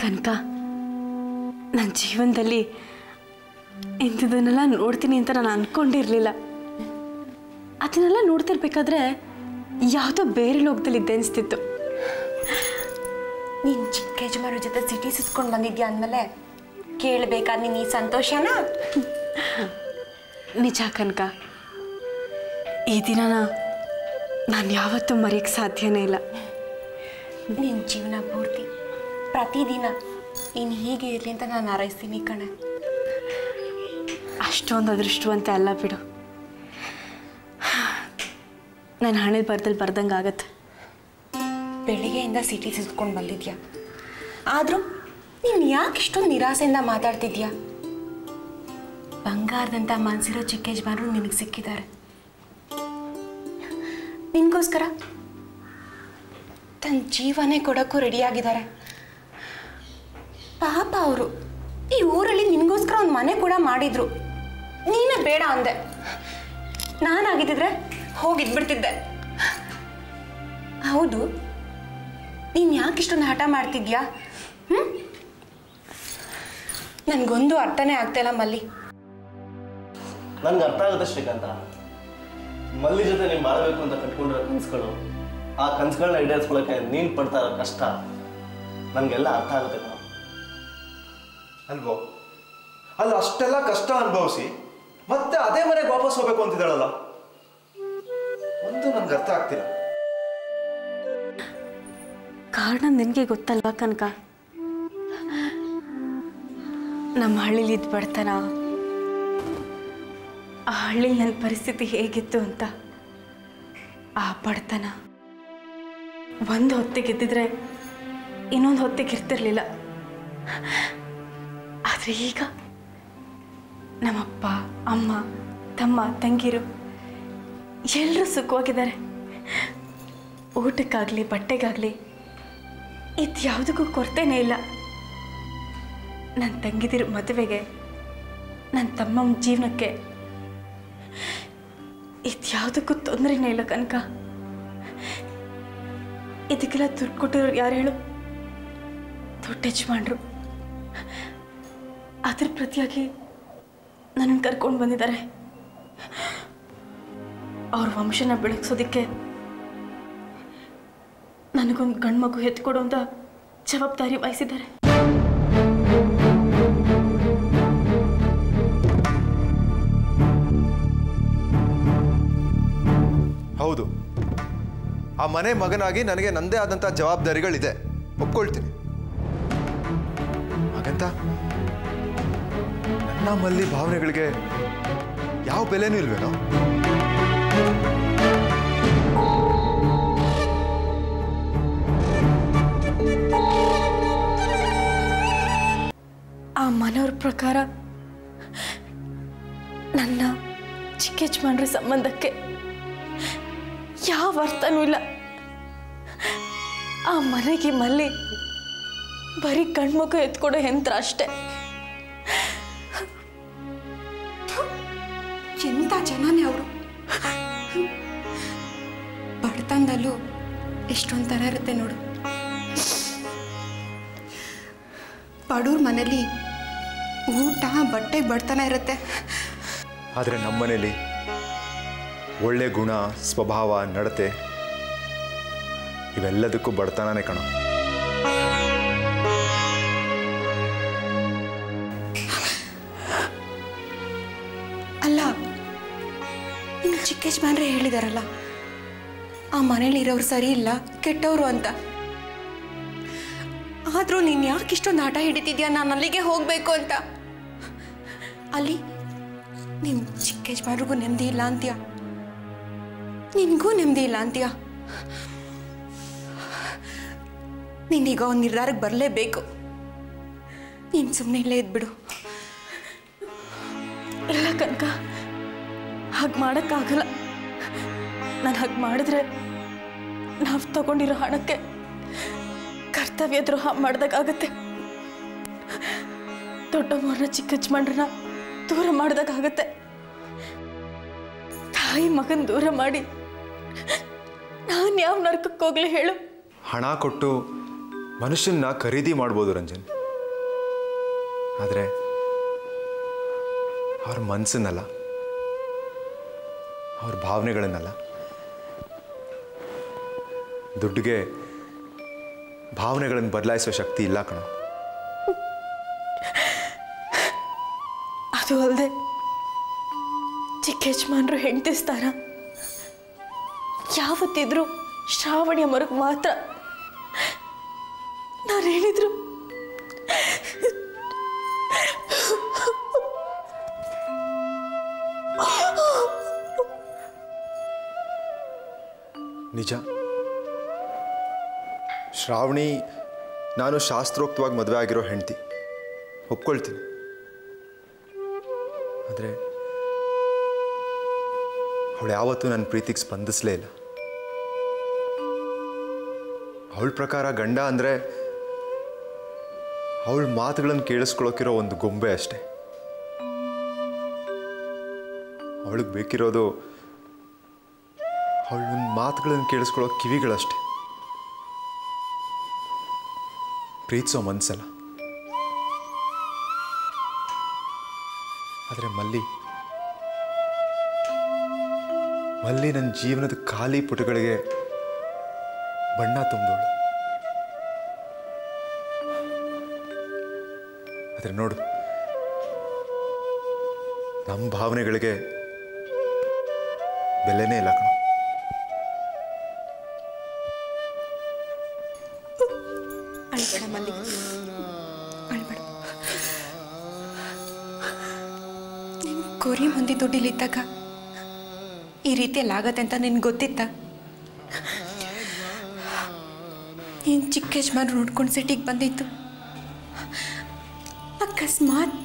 ಕನಕ, ನನ್ನ ಜೀವನದಲ್ಲಿ ಇಂಥದನ್ನೆಲ್ಲ ನೋಡ್ತೀನಿ ಅಂತ ನಾನು ಅಂದ್ಕೊಂಡಿರಲಿಲ್ಲ. ಅದನ್ನೆಲ್ಲ ನೋಡ್ತಿರ್ಬೇಕಾದ್ರೆ ಯಾವುದೋ ಬೇರೆ ಲೋಕದಲ್ಲಿದ್ದೆ ಅನಿಸ್ತಿತ್ತು. ನೀನು ಚಿಕ್ಕ ಯಜಮಾನ್ರ ಜೊತೆ ಸಿಟಿ ಸುತ್ಕೊಂಡು ಬಂದಿದ್ಯಾ ಅಂದಮೇಲೆ ಕೇಳಬೇಕಾದ ನೀನು ಈ ಸಂತೋಷನಾ? ನಿಜ ಕನಕ, ಈ ದಿನನ ನಾನು ಯಾವತ್ತೂ ಮರೆಯೋಕ್ಕೆ ಸಾಧ್ಯನೇ ಇಲ್ಲ. ನಿನ್ನ ಜೀವನ ಪೂರ್ತಿ ಪ್ರತಿದಿನ ನೀನು ಹೀಗೆ ಇರಲಿ ಅಂತ ನಾನು ಹಾರೈಸ್ತೀನಿ ಕಣೆ. ಅಷ್ಟೊಂದು ಅದೃಷ್ಟವಂತೆ ಅಲ್ಲ ಬಿಡು. ನಾನು ಹಣೆ ಬರ್ದಲ್ಲಿ ಬರ್ದಂಗೆ ಆಗತ್ತೆ. ಬೆಳಿಗ್ಗೆಯಿಂದ ಸಿಟಿ ಸುತ್ಕೊಂಡು ಬಂದಿದ್ಯಾ, ಆದರೂ ನೀನು ಯಾಕೆ ಇಷ್ಟೊಂದು ನಿರಾಸೆಯಿಂದ ಮಾತಾಡ್ತಿದ್ಯಾ? ಬಂಗಾರದಂಥ ಮನಸ್ಸಿರೋ ಚಿಕ್ಕ ಯಜಮಾನರು ನಿನಗೆ ಸಿಕ್ಕಿದ್ದಾರೆ. ನಿನಗೋಸ್ಕರ ತನ್ನ ಜೀವನೇ ಕೊಡೋಕ್ಕೂ ರೆಡಿಯಾಗಿದ್ದಾರೆ. ಪಾಪ ಅವರು ಈ ಊರಲ್ಲಿ ನಿನಗೋಸ್ಕರ ಒಂದು ಮನೆ ಕೂಡ ಮಾಡಿದ್ರು. ನೀನೇ ಬೇಡ ಅಂದೆ. ನಾನಾಗಿದ್ದಿದ್ರೆ ಹೋಗಿದ್ಬಿಡ್ತಿದ್ದೆ. ಹೌದು, ನೀನು ಯಾಕೆ ಇಷ್ಟೊಂದು ಹಠ ಮಾಡ್ತಿದ್ಯಾ? ನನಗೊಂದು ಅರ್ಥನೇ ಆಗ್ತಾಯಿಲ್ಲ ಮಲ್ಲಿ. ನನ್ಗೆ ಅರ್ಥ ಆಗುತ್ತೆ ಶ್ರೀಕಾಂತ. ಮಲ್ಲಿ ಜೊತೆ ನೀನು ಮಾಡಬೇಕು ಅಂತ ಕಟ್ಕೊಂಡಿರೋ ಕನಸುಗಳು, ಆ ಕನಸುಗಳನ್ನ ಈಡೇರಿಸ್ಕೊಳ್ಳೋಕೆ ನೀನು ಪಡ್ತಾ ಇರೋ ಕಷ್ಟ ನನಗೆಲ್ಲ ಅರ್ಥ ಆಗುತ್ತೆ ಕಣ. ಅಲ್ವೋ? ಅಲ್ಲಿ ಅಷ್ಟೆಲ್ಲ ಕಷ್ಟ ಅನುಭವಿಸಿ ಮತ್ತೆ ಅದೇ ಮನೆಗೆ ವಾಪಸ್ ಹೋಗ್ಬೇಕು ಅಂತಿದ್ದಾಳಲ್ಲ, ಒಂದು ನನ್ಗೆ ಅರ್ಥ ಆಗ್ತಿಲ್ಲ. ಕಾರಣ ನಿನಗೆ ಗೊತ್ತಲ್ವಾ ಕನಕ? ನಮ್ಮ ಹಳ್ಳಿಲಿ ಇದ್ದು ಬಡತನ, ಆ ಹಳ್ಳಿಲಿ ನನ್ನ ಪರಿಸ್ಥಿತಿ ಹೇಗಿತ್ತು ಅಂತ. ಆ ಬಡತನ ಒಂದು ಹೊತ್ತಿಗೆ ಇದ್ದಿದ್ರೆ ಇನ್ನೊಂದು ಹೊತ್ತಿಗೆ ಇರ್ತಿರ್ಲಿಲ್ಲ. ಆದರೆ ಈಗ ನಮ್ಮಪ್ಪ, ಅಮ್ಮ, ತಮ್ಮ, ತಂಗಿರು ಎಲ್ಲರೂ ಸುಖವಾಗಿದ್ದಾರೆ. ಊಟಕ್ಕಾಗಲಿ ಬಟ್ಟೆಗಾಗಲಿ ಇದು ಯಾವುದಕ್ಕೂ ಕೊರತೆನೇ ಇಲ್ಲ. ನನ್ನ ತಂಗಿದಿರ ಮದುವೆಗೆ, ನನ್ನ ತಮ್ಮನ ಜೀವನಕ್ಕೆ ಇದು ಯಾವುದಕ್ಕೂ ತೊಂದರೆನೇ ಇಲ್ಲ ಕನಕ. ಇದಕ್ಕೆಲ್ಲ ದುಡ್ಡು ಕೊಟ್ಟಿರೋರು ಯಾರು ಹೇಳು? ದೊಡ್ಡ ಯಜಮಾನ್ರು. ಅದ್ರ ಪ್ರತಿಯಾಗಿ ನನ್ನನ್ನು ಕರ್ಕೊಂಡು ಬಂದಿದ್ದಾರೆ. ಅವ್ರ ವಂಶನ ಬೆಳಗ್ಸೋದಕ್ಕೆ ನನಗೊಂದು ಗಂಡು ಮಗು ಎತ್ಕೊಡು ಅಂತ ಜವಾಬ್ದಾರಿ ವಹಿಸಿದ್ದಾರೆ. ಹೌದು, ಆ ಮನೆ ಮಗನಾಗಿ ನನಗೆ ನಂದೇ ಆದಂಥ ಜವಾಬ್ದಾರಿಗಳಿದೆ, ಒಪ್ಕೊಳ್ತೀನಿ. ಹಾಗಂತ ನನ್ನ ಮಲ್ಲಿ ಭಾವನೆಗಳಿಗೆ ಯಾವ ಬೆಲೆನೂ ಇಲ್ವೇನೋ? ಆ ಮನೆಯವ್ರ ಪ್ರಕಾರ ನನ್ನ ಚಿಕ್ಕ ಯಜಮಾನ್ರ ಸಂಬಂಧಕ್ಕೆ ಯಾವ ಅರ್ಥನೂ ಇಲ್ಲ. ಆ ಮನೆಗೆ ಮಲ್ಲಿ ಬರೀ ಗಂಡ್ಮಗು ಎತ್ಕೊಡೋ ಯಂತ್ರ ಅಷ್ಟೆ. ಎಂಥ ಜನನೇ ಅವರು. ಬಡತನದಲ್ಲೂ ಎಷ್ಟೊಂದು ಥರ ಇರುತ್ತೆ ನೋಡು. ಬಡವ್ರ ಮನೇಲಿ ಊಟ ಬಟ್ಟೆಗೆ ಬಡತನ ಇರುತ್ತೆ. ಆದರೆ ನಮ್ಮನೇಲಿ ಒಳ್ಳೆ ಗುಣ, ಸ್ವಭಾವ, ನಡತೆ ಇವೆಲ್ಲದಕ್ಕೂ ಬಡತನನೇ ಕಣ. ಅಲ್ಲ, ಇನ್ನು ಚಿಕ್ಕ ಯಜಮಾನ್ರೆ ಹೇಳಿದಾರಲ್ಲ, ಆ ಮನೇಲಿರೋರು ಸರಿ ಇಲ್ಲ, ಕೆಟ್ಟವರು ಅಂತ. ಆದರೂ ನೀನು ಯಾಕೆ ಇಷ್ಟೊಂದು ಹಠ ಹಿಡಿತಿದ್ಯಾ ನಾನು ಅಲ್ಲಿಗೆ ಹೋಗಬೇಕು ಅಂತ? ಅಲ್ಲಿ ನಿಮ್ಮ ಚಿಕ್ಕ ಯಜಮಾನ್ರಿಗೂ ನೆಮ್ಮದಿ ಇಲ್ಲ ಅಂತೀಯ, ನಿನಗೂ ನೆಮ್ಮದಿ ಇಲ್ಲ ಅಂತೀಯ. ನೀನೀಗ ಒಂದು ನಿರ್ಧಾರಕ್ಕೆ ಬರಲೇಬೇಕು. ನೀನು ಸುಮ್ಮನೆ ಇಲ್ಲೇ ಇದ್ಬಿಡು. ಇಲ್ಲ ಕನಕ, ಹಾಗೆ ಮಾಡೋಕ್ಕಾಗಲ್ಲ. ನಾನು ಹಾಗೆ ಮಾಡಿದ್ರೆ ನಾವು ತಗೊಂಡಿರೋ ಹಣಕ್ಕೆ ಕರ್ತವ್ಯ ದ್ರೋಹ ಮಾಡ್ದಾಗತ್ತೆ. ದೊಡ್ಡಮ್ಮವ್ರನ್ನ ಚಿಕ್ಕ ಯಜಮಾನ್ರನ್ನ ದೂರ ಮಾಡ್ದಾಗತ್ತೆ. ತಾಯಿ ಮಗನ ದೂರ ಮಾಡಿ ನಾನು ಯಾವ ನರಕಕ್ಕೆ ಹೋಗ್ಲಿ ಹೇಳು? ಹಣ ಕೊಟ್ಟು ಮನುಷ್ಯನ್ನ ಖರೀದಿ ಮಾಡ್ಬೋದು ರಂಜನ್. ಆದರೆ ಅವ್ರ ಮನಸ್ಸನ್ನಲ್ಲ, ಅವ್ರ ಭಾವನೆಗಳನ್ನಲ್ಲ. ದುಡ್ಡಿಗೆ ಭಾವನೆಗಳನ್ನು ಬದಲಾಯಿಸುವ ಶಕ್ತಿ ಇಲ್ಲ ಕಣ. ಅದು ಅಲ್ಲದೆ ಚಿಕ್ಕ ಯಜಮಾನ್ರು ಹೆಂಡತಿಸ್ತಾರ ಯಾವತ್ತಿದ್ರು ಶ್ರಾವಣಿಯ ಮರಕ್ಕೆ ಮಾತ್ರ ನಾನು ಹೇಳಿದ್ರು ನಿಜ. ಶ್ರಾವಣಿ ನಾನು ಶಾಸ್ತ್ರೋಕ್ತವಾಗಿ ಮದುವೆ ಆಗಿರೋ ಹೆಂಡತಿ, ಒಪ್ಕೊಳ್ತೀನಿ. ಆದರೆ ಅವಳು ಯಾವತ್ತೂ ನನ್ನ ಪ್ರೀತಿಗೆ ಸ್ಪಂದಿಸಲೇ ಇಲ್ಲ. ಅವಳ ಪ್ರಕಾರ ಗಂಡ ಅಂದರೆ ಅವಳ ಮಾತುಗಳನ್ನು ಕೇಳಿಸ್ಕೊಳ್ಳೋಕಿರೋ ಒಂದು ಗೊಂಬೆ ಅಷ್ಟೆ. ಅವಳಿಗೆ ಬೇಕಿರೋದು ಅವಳ ಮಾತುಗಳನ್ನು ಕೇಳಿಸ್ಕೊಳ್ಳೋ ಕಿವಿಗಳಷ್ಟೆ, ಪ್ರೀತಿಸೋ ಮನಸ್ಸಲ್ಲ. ಆದರೆ ಮಲ್ಲಿ ನನ್ನ ಜೀವನದ ಖಾಲಿ ಪುಟಗಳಿಗೆ ಬಣ್ಣ ತುಂಬಿದವಳು. ಆದರೆ ನೋಡು, ನಮ್ಮ ಭಾವನೆಗಳಿಗೆ ಬೆಲೆನೇ ಇಲ್ಲ ಕಣ. ಅಳ್ಬೇಡ ಮಲ್ಲಿ, ಅಳ್ಬೇಡ. ನಿನ್ ಕೋರಿ ಮಂದಿ ದುಡ್ಡಿಲಿದ್ದಾಗ ಈ ರೀತಿಯಲ್ಲಿ ಆಗತ್ತೆ ಅಂತ ನಿನ್ಗೆ ಗೊತ್ತಿತ್ತ? ನೀನು ಚಿಕ್ಕ ಯಜಮಾನ್ರು ನೋಡ್ಕೊಂಡು ಸಿಟಿಗೆ ಬಂದಿತ್ತು. ಅಕಸ್ಮಾತ್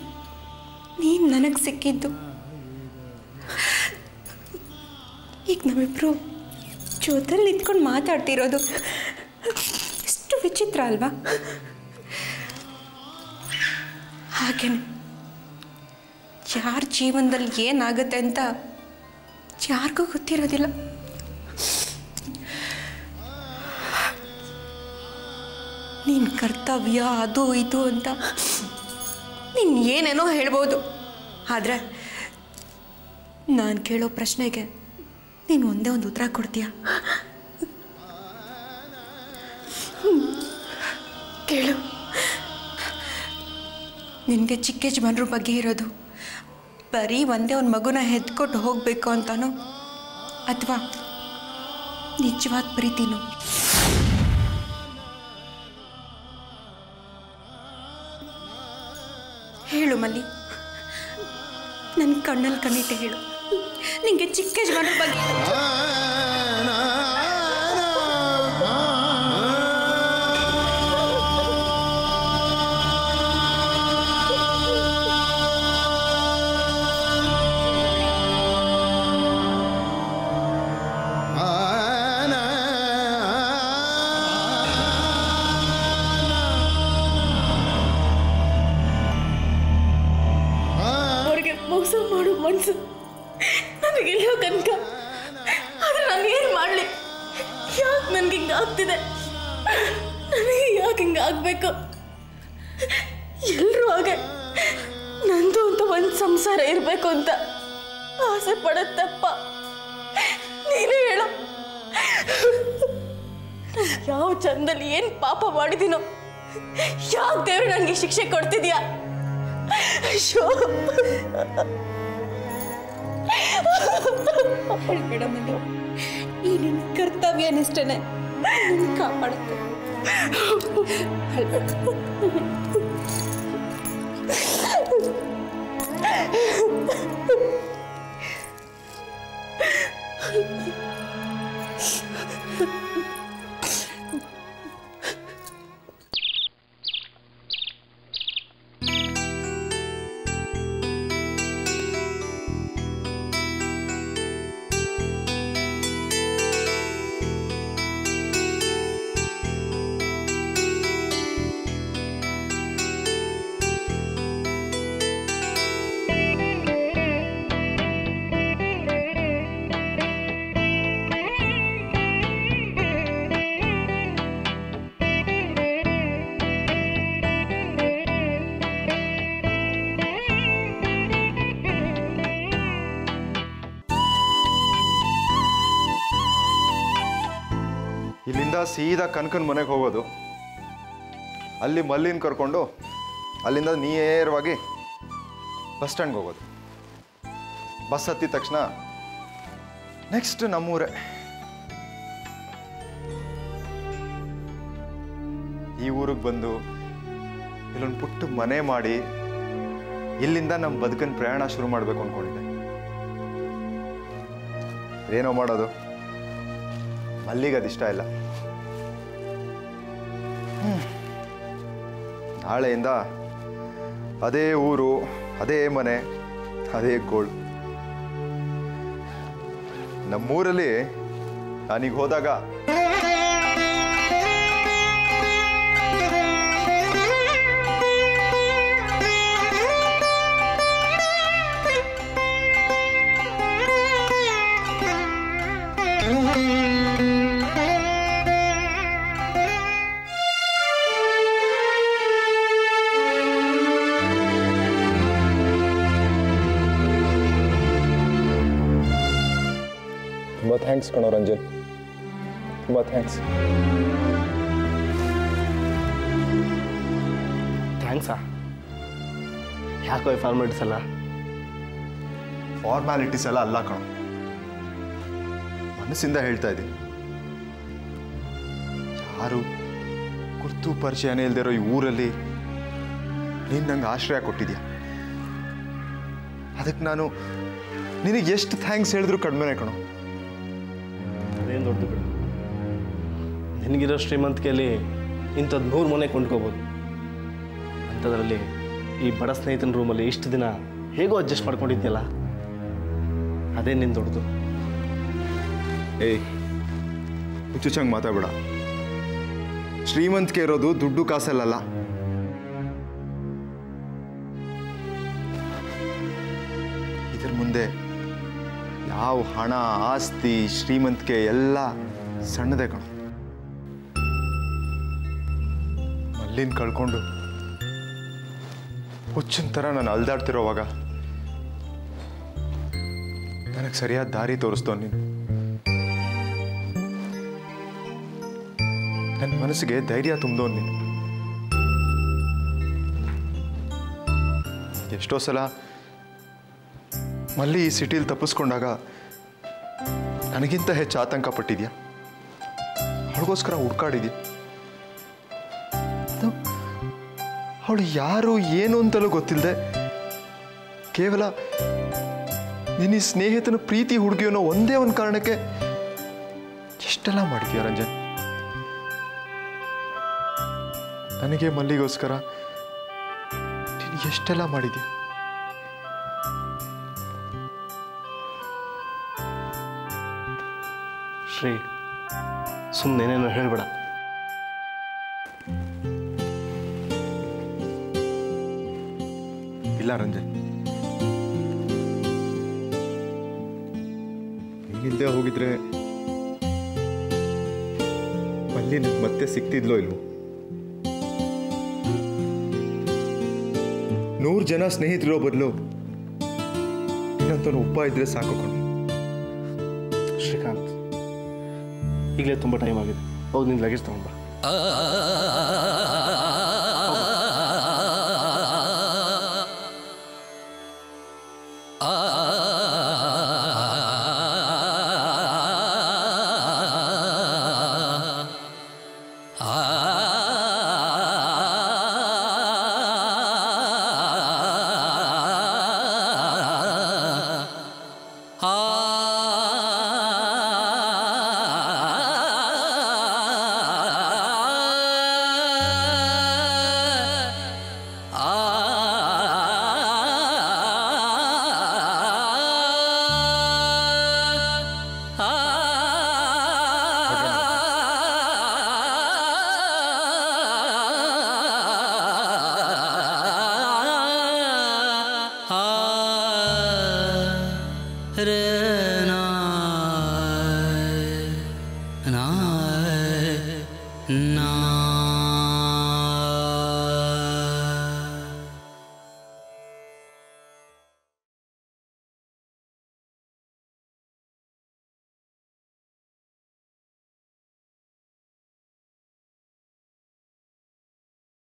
ನೀನು ನನಗೆ ಸಿಕ್ಕಿದ್ದು. ಈಗ ನಾವಿಬ್ರು ಜೊತೆಲಿ ನಿಂತ್ಕೊಂಡು ಮಾತಾಡ್ತಿರೋದು ಎಷ್ಟು ವಿಚಿತ್ರ ಅಲ್ವಾ? ಹಾಗೇನೆ ಯಾರ ಜೀವನದಲ್ಲಿ ಏನಾಗುತ್ತೆ ಅಂತ ಯಾರಿಗೂ ಗೊತ್ತಿರೋದಿಲ್ಲ. ನಿನ್ನ ಕರ್ತವ್ಯ ಅದು ಇದು ಅಂತ ನೀನು ಏನೇನೋ ಹೇಳ್ಬೋದು. ಆದರೆ ನಾನು ಕೇಳೋ ಪ್ರಶ್ನೆಗೆ ನೀನು ಒಂದೇ ಒಂದು ಉತ್ತರ ಕೊಡ್ತೀಯ? ಕೇಳು. ನಿನಗೆ ಚಿಕ್ಕ ಯಜಮಾನ್ರ ಬಗ್ಗೆ ಇರೋದು ಬರೀ ಒಂದೇ ಒಂದು ಮಗುನ ಹೆತ್ಕೊಟ್ಟು ಹೋಗಬೇಕು ಅಂತಾನೋ ಅಥವಾ ನಿಜವಾದ ಪ್ರೀತಿನೋ? ಹೇಳು ಮಲ್ಲಿ, ನನ್ನ ಕಣ್ಣಲ್ಲಿ ಕಣ್ಣಿಟ್ಟೆ ಹೇಳು. ನಿಂಗೆ ಚಿಕ್ಕ ಯಜಮಾನ್ರ ಬಗ್ಗೆ ಮೋಸ ಮಾಡೋ ಮನಸ್ಸು ನನಗಿಲ್ಲೋ ಕನಕ. ಆದರೆ ನಾನು ಏನು ಮಾಡಲಿ? ಯಾಕೆ ನನಗೆ ಹಿಂಗೆ ಆಗ್ತಿದೆ? ನನಗೆ ಯಾಕೆ ಹಿಂಗೆ ಆಗಬೇಕು? ಎಲ್ಲರೂ ಹಾಗೆ ನಂದು ಅಂತ ಒಂದು ಸಂಸಾರ ಇರಬೇಕು ಅಂತ ಆಸೆ ಪಡತ್ತಪ್ಪ. ನೀನೇ ಹೇಳು, ಯಾವ ಚಂದಲ್ಲಿ ಏನು ಪಾಪ ಮಾಡಿದ್ದೀನೋ? ಯಾಕೆ ದೇವರು ನನಗೆ ಶಿಕ್ಷೆ ಕೊಡ್ತಿದ್ಯಾ? ಹೇಳ್ಬೇಡ ಮಲ್ಲಿ, ಈ ನಿನ್ನ ಕರ್ತವ್ಯ ನಿಷ್ಠೆನೆ ಕಾಪಾಡುತ್ತೆ. ಹೇಳ್ಬೇಡ. ಇಲ್ಲಿಂದ ಸೀದಾ ಕನಕನ ಮನೆಗೆ ಹೋಗೋದು, ಅಲ್ಲಿ ಮಲ್ಲಿನ ಕರ್ಕೊಂಡು ಅಲ್ಲಿಂದ ನೇರವಾಗಿ ಬಸ್ ಸ್ಟ್ಯಾಂಡ್ಗೆ ಹೋಗೋದು. ಬಸ್ ಹತ್ತಿದ ತಕ್ಷಣ ನೆಕ್ಸ್ಟ್ ನಮ್ಮೂರೇ. ಈ ಊರಿಗೆ ಬಂದು ಇಲ್ಲೊಂದು ಪುಟ್ಟ ಮನೆ ಮಾಡಿ ಇಲ್ಲಿಂದ ನಮ್ಮ ಬದುಕಿನ ಪ್ರಯಾಣ ಶುರು ಮಾಡಬೇಕು ಅಂದ್ಕೊಂಡಿದ್ದೆ. ಏನೋ ಮಾಡೋದು, ಮಲ್ಲಿಗೆ ಅದಿಷ್ಟ ಇಲ್ಲ. ನಾಳೆಯಿಂದ ಅದೇ ಊರು, ಅದೇ ಮನೆ, ಅದೇ ಗೋಳು. ನಮ್ಮೂರಲ್ಲಿ ನಾನೀಗ ಹೋದಾಗ ತುಂಬ ಥ್ಯಾಂಕ್ಸ್ ಕಣೋ ರಂಜನ್, ತುಂಬ ಥ್ಯಾಂಕ್ಸ್. ಥ್ಯಾಂಕ್ಸಾ? ಯಾಕೋ ಈ ಫಾರ್ಮಾಲಿಟೀಸ್ ಎಲ್ಲ? ಫಾರ್ಮ್ಯಾಲಿಟೀಸ್ ಎಲ್ಲ ಅಲ್ಲ ಕಣೋ, ಮನಸ್ಸಿಂದ ಹೇಳ್ತಾ ಇದ್ದೀನಿ. ಯಾರು ಗುರ್ತು ಪರಿಚಯನೇ ಇಲ್ದಿರೋ ಈ ಊರಲ್ಲಿ ನೀನು ನಂಗೆ ಆಶ್ರಯ ಕೊಟ್ಟಿದ್ಯಾ. ಅದಕ್ಕೆ ನಾನು ನಿನಗೆ ಎಷ್ಟು ಥ್ಯಾಂಕ್ಸ್ ಹೇಳಿದ್ರು ಕಡಿಮೆನೇ ಕಣೋ. ಅದೇನು ದೊಡ್ಡದು ಬಿಡು. ನಿನಗಿರೋ ಶ್ರೀಮಂತಿಕೆಯಲ್ಲಿ ಇಂಥದ್ದು 100 ಮನೆ ಕೊಂಡ್ಕೋಬೋದು. ಅಂಥದ್ರಲ್ಲಿ ಈ ಬಡ ಸ್ನೇಹಿತನ ರೂಮಲ್ಲಿ ಇಷ್ಟು ದಿನ ಹೇಗೋ ಅಡ್ಜಸ್ಟ್ ಮಾಡ್ಕೊಂಡಿದ್ಯಲ್ಲ, ಅದೇ ನಿನ್ನ ದೊಡ್ಡದು. ಏಯ್, ಹುಚ್ಚುಚ್ಚಂಗೆ ಮಾತಾಡಬೇಡ. ಶ್ರೀಮಂತಿಕೆ ಇರೋದು ದುಡ್ಡು ಕಾಸಲ್ಲ. ಇದ್ರ ಮುಂದೆ ಯಾವ ಹಣ, ಆಸ್ತಿ, ಶ್ರೀಮಂತಿಕೆ ಎಲ್ಲ ಸಣ್ಣದೇ ಕಣ. ಮಲ್ಲಿನ ಕಳ್ಕೊಂಡು ಹುಚ್ಚಿನ ಥರ ನಾನು ಅಲ್ದಾಡ್ತಿರೋವಾಗ ನನಗೆ ಸರಿಯಾದ ದಾರಿ ತೋರಿಸ್ತೋ ನೀನು. ನನ್ನ ಮನಸ್ಸಿಗೆ ಧೈರ್ಯ ತುಂಬಿದೋ ನೀನು. ಎಷ್ಟೋ ಸಲ ಮಲ್ಲಿ ಈ ಸಿಟಿಲಿ ತಪ್ಪಿಸ್ಕೊಂಡಾಗ ನನಗಿಂತ ಹೆಚ್ಚು ಆತಂಕ ಪಟ್ಟಿದ್ಯಾ. ಅವಳಿಗೋಸ್ಕರ ಹುಡ್ಕಾಡಿದ್ಯಾ. ಅವಳು ಯಾರು ಏನು ಅಂತಲೂ ಗೊತ್ತಿಲ್ಲದೆ ಕೇವಲ ನಿನ್ನ ಸ್ನೇಹಿತನ ಪ್ರೀತಿ ಹುಡುಗಿಯೋನೋ ಒಂದೇ ಒಂದು ಕಾರಣಕ್ಕೆ ಎಷ್ಟೆಲ್ಲ ಮಾಡಿದ್ಯಾ ರಂಜನ್. ನನಗೆ ಮಲ್ಲಿಗೋಸ್ಕರ ನೀನು ಎಷ್ಟೆಲ್ಲ ಮಾಡಿದ್ಯಾ. ಶ್ರೀ, ಸುಮ್ಮನೇನೇನೋ ಹೇಳ್ಬೇಡ. ಇಲ್ಲ ರಂಜನ್, ನೀನಿಲ್ದೆ ಹೋಗಿದ್ರೆ ಮಲ್ಲಿ ಮತ್ತೆ ಸಿಕ್ತಿದ್ಲೋ ಇಲ್ವೋ. 100 ಜನ ಸ್ನೇಹಿತರಿರೋ ಬದಲು ಇನ್ನೊಂದು ಉಪ್ಪ ಇದ್ರೆ ಸಾಕು ಕಣೋ. ಶ್ರೀಕಾಂತ್, ಈಗಲೇ ತುಂಬ ಟೈಮ್ ಆಗಿದೆ. ಹೋಗಿ ನಿನ್ನ ಲಗೇಜ್ ತಗೊಂಡು ಬಾ. na